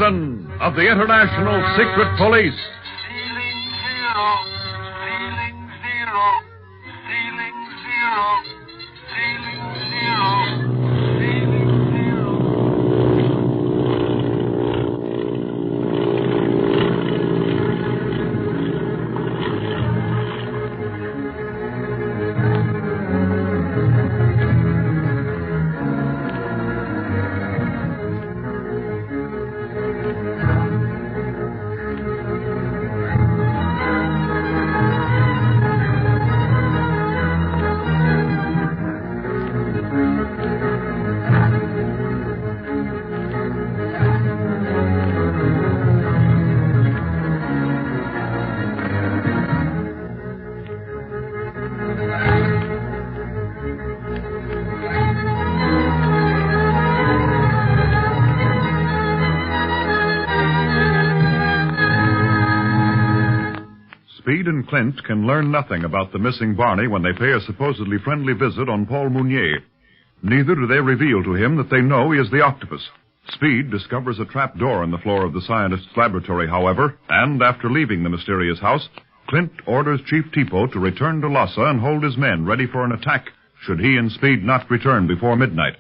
Gibson of the International Secret Police. Ceiling zero, ceiling zero, ceiling zero, ceiling zero, ceiling zero. Speed and Clint can learn nothing about the missing Barney when they pay a supposedly friendly visit on Paul Mounier. Neither do they reveal to him that they know he is the octopus. Speed discovers a trap door in the floor of the scientist's laboratory, however, and after leaving the mysterious house, Clint orders Chief Tipo to return to Lhasa and hold his men ready for an attack should he and Speed not return before midnight.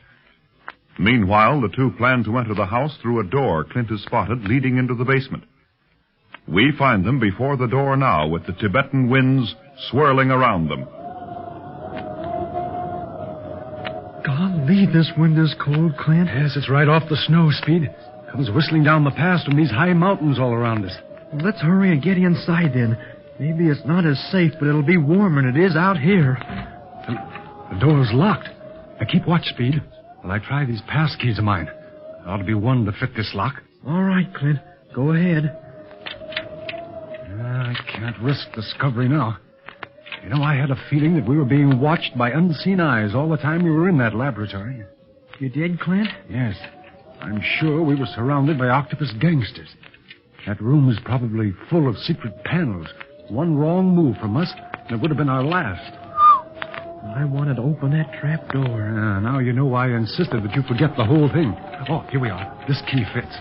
Meanwhile, the two plan to enter the house through a door Clint has spotted leading into the basement. We find them before the door now, with the Tibetan winds swirling around them. Golly, this wind is cold, Clint. Yes, it's right off the snow, Speed. Comes whistling down the pass from these high mountains all around us. Well, let's hurry and get inside then. Maybe it's not as safe, but it'll be warmer than it is out here. The door's locked. Now keep watch, Speed, while I try these pass keys of mine. There ought to be one to fit this lock. All right, Clint. Go ahead. I can't risk discovery now. You know, I had a feeling that we were being watched by unseen eyes all the time we were in that laboratory. You did, Clint? Yes. I'm sure we were surrounded by octopus gangsters. That room is probably full of secret panels. One wrong move from us, and it would have been our last. I wanted to open that trap door. Now you know why I insisted that you forget the whole thing. Oh, here we are. This key fits.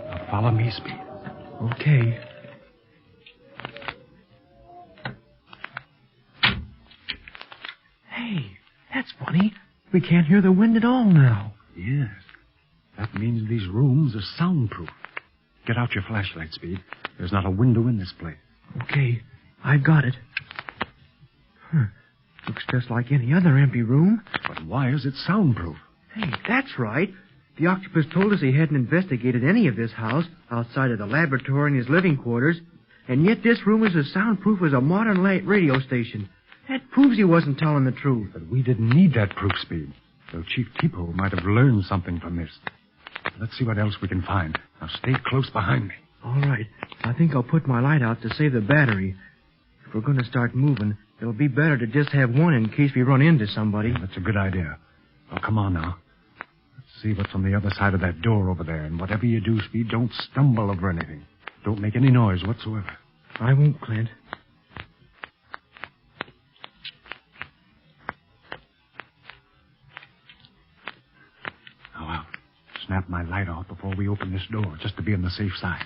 Now follow me, Speed. Okay. Hey, that's funny. We can't hear the wind at all now. Yes. That means these rooms are soundproof. Get out your flashlight, Speed. There's not a window in this place. Okay, I've got it. Looks just like any other empty room. But why is it soundproof? Hey, that's right. The octopus told us he hadn't investigated any of this house outside of the laboratory and his living quarters, and yet this room is as soundproof as a modern light radio station. That proves he wasn't telling the truth. But we didn't need that proof, Speed. Though Chief Tipo might have learned something from this. Let's see what else we can find. Now stay close behind me. All right. I think I'll put my light out to save the battery. If we're going to start moving, it'll be better to just have one in case we run into somebody. Yeah, that's a good idea. Well, come on now. Let's see what's on the other side of that door over there. And whatever you do, Speed, don't stumble over anything. Don't make any noise whatsoever. I won't, Clint. Now, I'll snap my light off before we open this door, just to be on the safe side.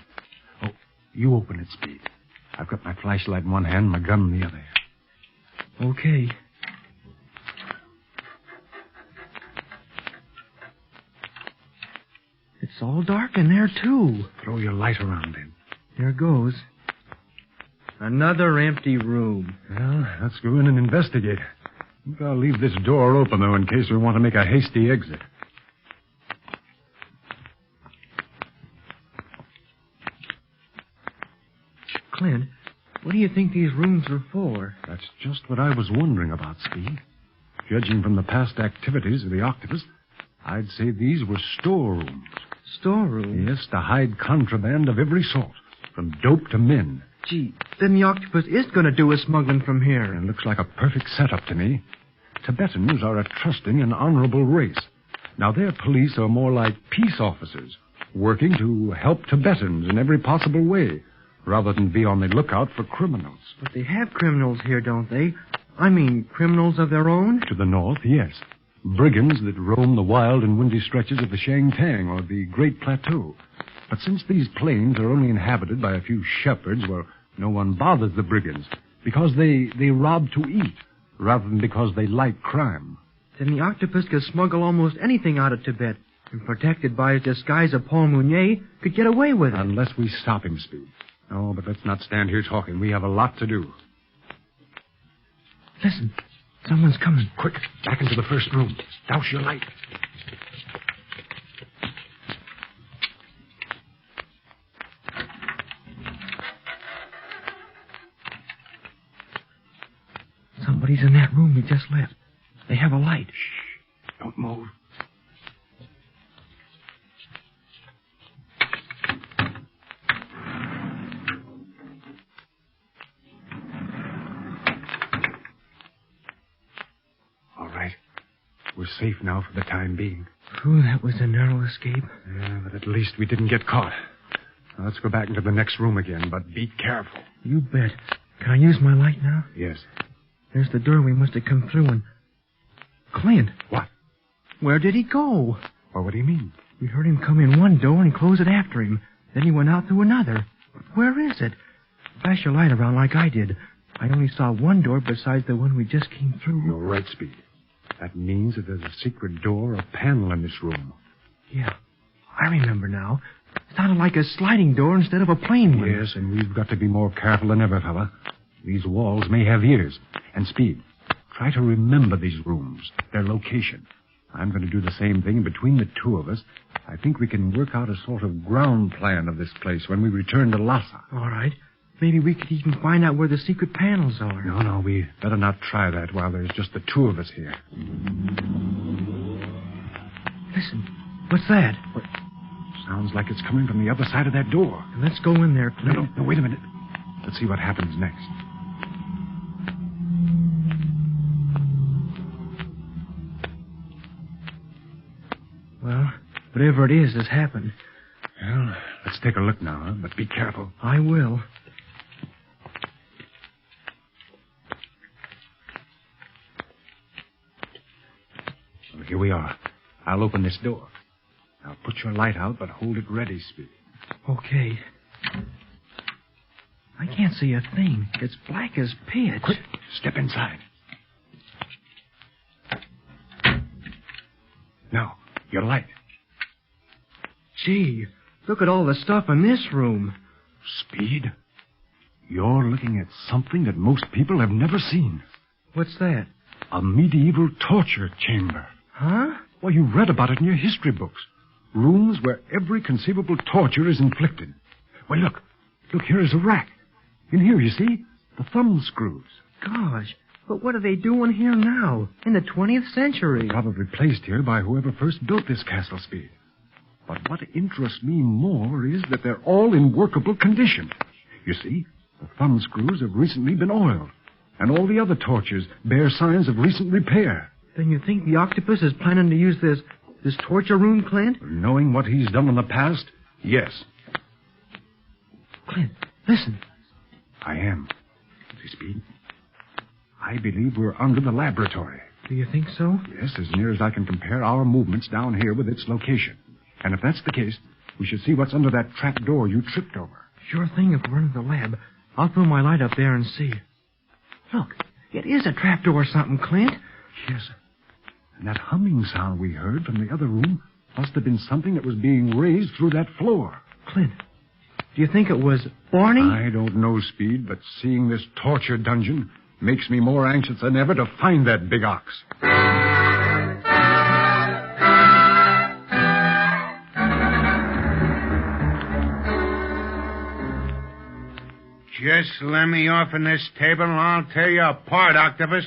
Oh, you open it, Speed. I've got my flashlight in one hand, my gun in the other. Okay. It's all dark in there, too. Throw your light around then. There goes. Another empty room. Well, let's go in and investigate. I think I'll leave this door open, though, in case we want to make a hasty exit. Clint, what do you think these rooms are for? That's just what I was wondering about, Speed. Judging from the past activities of the octopus, I'd say these were storerooms. Storerooms? Yes, to hide contraband of every sort, from dope to men. Gee, then the octopus is going to do his smuggling from here. It looks like a perfect setup to me. Tibetans are a trusting and honorable race. Now, their police are more like peace officers, working to help Tibetans in every possible way, rather than be on the lookout for criminals. But they have criminals here, don't they? I mean, criminals of their own? To the north, yes. Brigands that roam the wild and windy stretches of the Shangtang or the Great Plateau. But since these plains are only inhabited by a few shepherds, well, no one bothers the brigands because they rob to eat rather than because they like crime. Then the octopus could smuggle almost anything out of Tibet, and protected by his disguise of Paul Mounier, could get away with it. Unless we stop him, Speed. Oh, but let's not stand here talking. We have a lot to do. Listen, someone's coming. Quick, back into the first room. Douse your light. Somebody's in that room we just left. They have a light. Shh. Don't move. All right. We're safe now for the time being. Ooh, that was a narrow escape. Yeah, but at least we didn't get caught. Now, let's go back into the next room again, but be careful. You bet. Can I use my light now? Yes. There's the door we must have come through and... Clint. What? Where did he go? Well, what do you mean? We heard him come in one door and close it after him. Then he went out through another. Where is it? Flash your light around like I did. I only saw one door besides the one we just came through. You're right, Speed. That means that there's a secret door or panel in this room. Yeah, I remember now. It sounded like a sliding door instead of a plain one. Yes, and we've got to be more careful than ever, fella. These walls may have ears. And Speed, try to remember these rooms, their location. I'm going to do the same thing. Between the two of us, I think we can work out a sort of ground plan of this place when we return to Lhasa. All right. Maybe we could even find out where the secret panels are. No, we better not try that while there's just the two of us here. Listen, what's that? What? Sounds like it's coming from the other side of that door. Let's go in there, Clint. No, wait a minute. Let's see what happens next. Well, whatever it is has happened. Well, let's take a look now, huh? But be careful. I will. Well, here we are. I'll open this door. Now put your light out, but hold it ready, Speed. Okay. I can't see a thing. It's black as pitch. Quick, step inside. Now, your light. Gee, look at all the stuff in this room. Speed, you're looking at something that most people have never seen. What's that? A medieval torture chamber. Huh? Well, you read about it in your history books. Rooms where every conceivable torture is inflicted. Well, look, here is a rack. In here, you see, the thumb screws. Gosh, but what are they doing here now, in the 20th century? Probably placed here by whoever first built this castle, Speed. But what interests me more is that they're all in workable condition. You see, the thumb screws have recently been oiled, and all the other torches bear signs of recent repair. Then you think the octopus is planning to use this torture room, Clint? Knowing what he's done in the past, yes. Clint, listen. I am. See, Speed? I believe we're under the laboratory. Do you think so? Yes, as near as I can compare our movements down here with its location. And if that's the case, we should see what's under that trap door you tripped over. Sure thing if we're in the lab. I'll throw my light up there and see. Look, it is a trap door or something, Clint. Yes. And that humming sound we heard from the other room must have been something that was being raised through that floor. Clint, do you think it was Barney? I don't know, Speed, but seeing this torture dungeon makes me more anxious than ever to find that big ox. Just let me off in this table and I'll tear you apart, Octopus.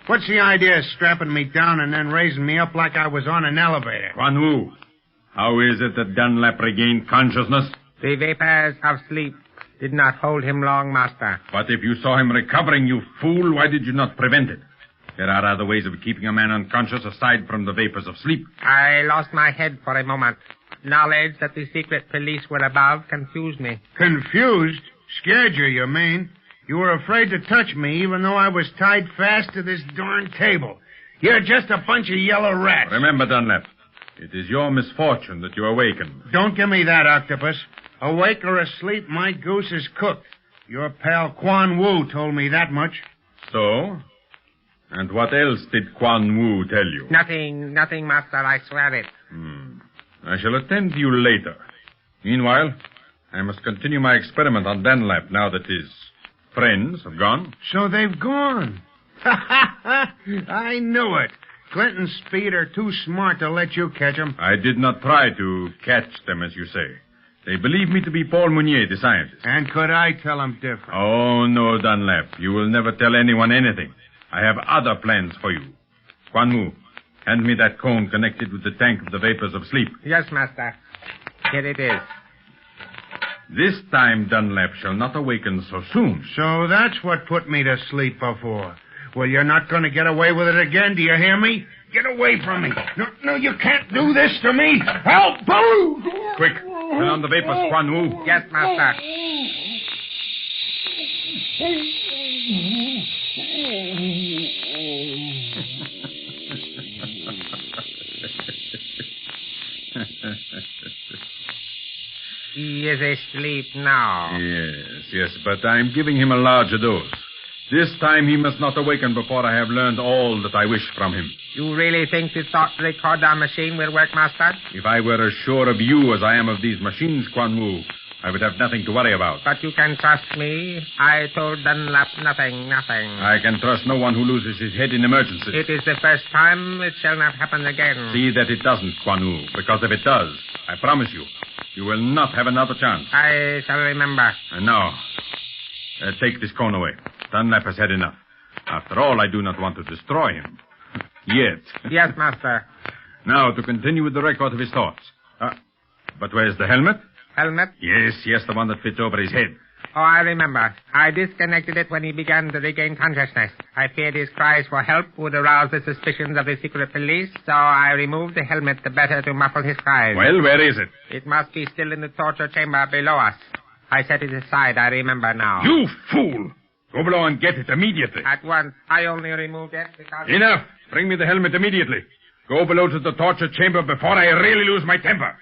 What's the idea of strapping me down and then raising me up like I was on an elevator? Quan Wu, how is it that Dunlap regained consciousness? The vapors of sleep did not hold him long, Master. But if you saw him recovering, you fool, why did you not prevent it? There are other ways of keeping a man unconscious aside from the vapors of sleep. I lost my head for a moment. Knowledge that the secret police were above confused me. Confused? Scared you mean? You were afraid to touch me even though I was tied fast to this darn table. You're just a bunch of yellow rats. Remember, Dunlap, it is your misfortune that you awakened. Don't give me that, Octopus. Awake or asleep, my goose is cooked. Your pal Quan Wu told me that much. So? And what else did Quan Wu tell you? Nothing, Master, I swear it. I shall attend to you later. Meanwhile, I must continue my experiment on Dunlap now that his friends have gone. So they've gone. I knew it. Clint and Speed are too smart to let you catch them. I did not try to catch them, as you say. They believe me to be Paul Mounier, the scientist. And could I tell them different? Oh, no, Dunlap. You will never tell anyone anything. I have other plans for you. Quan Wu, hand me that cone connected with the tank of the vapors of sleep. Yes, Master. Here it is. This time Dunlap shall not awaken so soon. So that's what put me to sleep before. Well, you're not going to get away with it again, do you hear me? Get away from me. No, you can't do this to me. Help! Baloo! Quick, turn on the vapors, Quan Wu. Yes, Master. He is asleep now. Yes, but I'm giving him a larger dose. This time he must not awaken before I have learned all that I wish from him. You really think the thought recorder machine will work, Master? If I were as sure of you as I am of these machines, Quan Wu, I would have nothing to worry about. But you can trust me. I told Dunlap nothing. I can trust no one who loses his head in emergencies. It is the first time. It shall not happen again. See that it doesn't, Quan Wu, because if it does, I promise you, you will not have another chance. I shall remember. And now, take this cone away. Dunlap has had enough. After all, I do not want to destroy him. Yet. Yes, Master. Now, to continue with the record of his thoughts. But where's the helmet? Helmet? Yes, the one that fits over his head. Oh, I remember. I disconnected it when he began to regain consciousness. I feared his cries for help would arouse the suspicions of the secret police, so I removed the helmet the better to muffle his cries. Well, where is it? It must be still in the torture chamber below us. I set it aside, I remember now. You fool! Go below and get it immediately. At once. I only removed it because... Enough! Bring me the helmet immediately. Go below to the torture chamber before I really lose my temper.